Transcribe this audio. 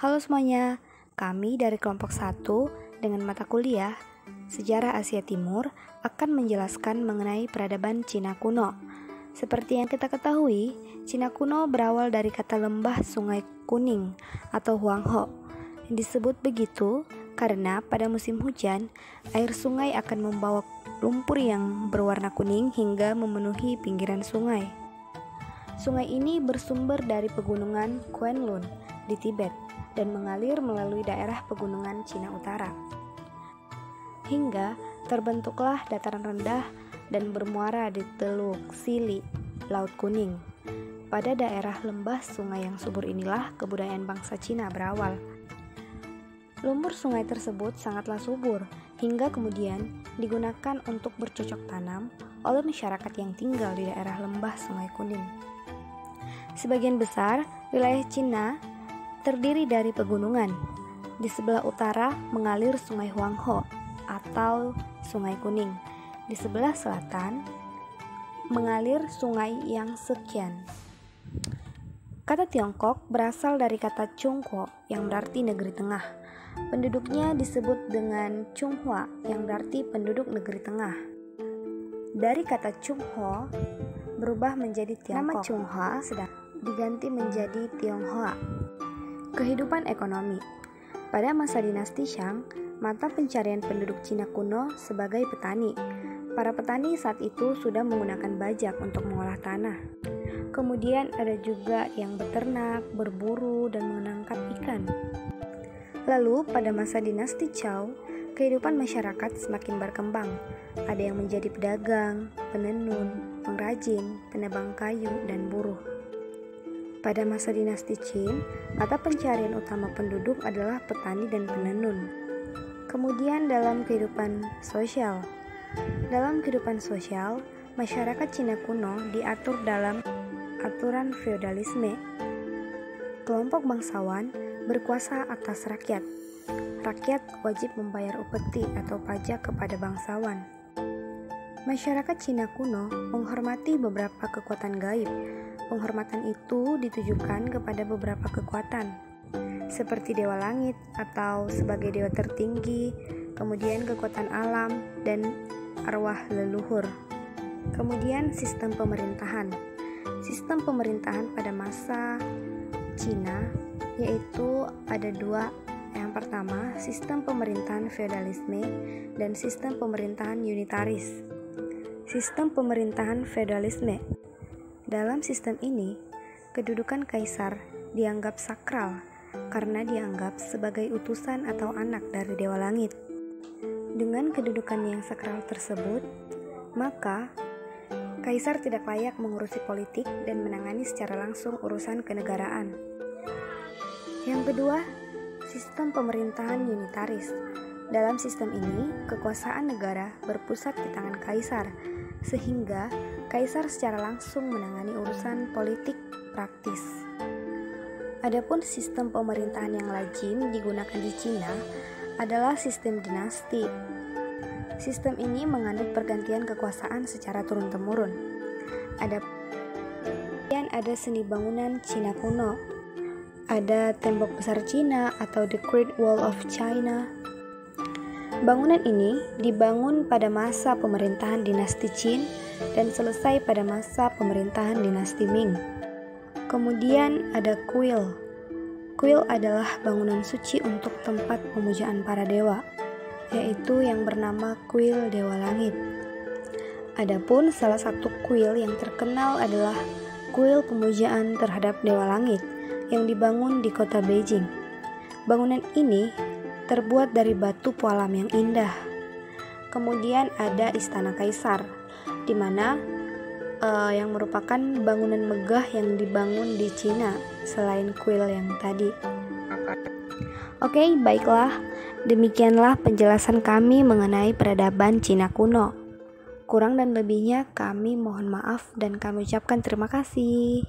Halo semuanya, kami dari kelompok 1 dengan mata kuliah Sejarah Asia Timur akan menjelaskan mengenai peradaban Cina kuno. Seperti yang kita ketahui, Cina kuno berawal dari kata lembah Sungai Kuning atau Huanghe. Disebut begitu karena pada musim hujan, air sungai akan membawa lumpur yang berwarna kuning hingga memenuhi pinggiran sungai. Sungai ini bersumber dari pegunungan Kuen-lun di Tibet dan mengalir melalui daerah pegunungan Cina Utara. Hingga terbentuklah dataran rendah dan bermuara di Teluk Sili, Laut Kuning. Pada daerah lembah sungai yang subur inilah kebudayaan bangsa Cina berawal. Lumpur sungai tersebut sangatlah subur, hingga kemudian digunakan untuk bercocok tanam oleh masyarakat yang tinggal di daerah lembah Sungai Kuning. Sebagian besar wilayah Cina terdiri dari pegunungan. Di sebelah utara mengalir Sungai Huanghe atau Sungai Kuning. Di sebelah selatan mengalir Sungai Yangtze. Kata Tiongkok berasal dari kata Chongguo yang berarti negeri tengah. Penduduknya disebut dengan Chonghua yang berarti penduduk negeri tengah. Dari kata Chonghua berubah menjadi Tiongkok. Nama Chonghua sedang diganti menjadi Tionghoa. Kehidupan ekonomi. Pada masa dinasti Shang, mata pencarian penduduk Cina kuno sebagai petani. Para petani saat itu sudah menggunakan bajak untuk mengolah tanah. Kemudian ada juga yang beternak, berburu, dan menangkap ikan. Lalu pada masa dinasti Zhou, kehidupan masyarakat semakin berkembang. Ada yang menjadi pedagang, penenun, pengrajin, penebang kayu, dan buruh. Pada masa dinasti Qin, mata pencarian utama penduduk adalah petani dan penenun. Kemudian dalam kehidupan sosial. Dalam kehidupan sosial, masyarakat Cina kuno diatur dalam aturan feodalisme. Kelompok bangsawan berkuasa atas rakyat. Rakyat wajib membayar upeti atau pajak kepada bangsawan. Masyarakat Cina kuno menghormati beberapa kekuatan gaib. Penghormatan itu ditujukan kepada beberapa kekuatan, seperti dewa langit atau sebagai dewa tertinggi, kemudian kekuatan alam dan arwah leluhur. Kemudian sistem pemerintahan. Sistem pemerintahan pada masa Cina yaitu ada dua. Yang pertama, sistem pemerintahan feodalisme dan sistem pemerintahan unitaris. Sistem pemerintahan feodalisme. Dalam sistem ini, kedudukan kaisar dianggap sakral karena dianggap sebagai utusan atau anak dari dewa langit. Dengan kedudukan yang sakral tersebut, maka kaisar tidak layak mengurusi politik dan menangani secara langsung urusan kenegaraan. Yang kedua, sistem pemerintahan unitaris. Dalam sistem ini, kekuasaan negara berpusat di tangan kaisar, sehingga kaisar secara langsung menangani urusan politik praktis. Adapun sistem pemerintahan yang lazim digunakan di Cina adalah sistem dinasti. Sistem ini menganut pergantian kekuasaan secara turun-temurun. Ada seni bangunan Cina kuno. Ada tembok besar Cina atau The Great Wall of China. Bangunan ini dibangun pada masa pemerintahan dinasti Qin dan selesai pada masa pemerintahan dinasti Ming. Kemudian ada kuil. Kuil adalah bangunan suci untuk tempat pemujaan para dewa, yaitu yang bernama Kuil Dewa Langit. Adapun salah satu kuil yang terkenal adalah kuil pemujaan terhadap Dewa Langit yang dibangun di kota Beijing. Bangunan ini terbuat dari batu pualam yang indah. Kemudian ada Istana Kaisar, di mana yang merupakan bangunan megah yang dibangun di Cina selain kuil yang tadi. Oke, baiklah. Demikianlah penjelasan kami mengenai peradaban Cina kuno. Kurang dan lebihnya kami mohon maaf dan kami ucapkan terima kasih.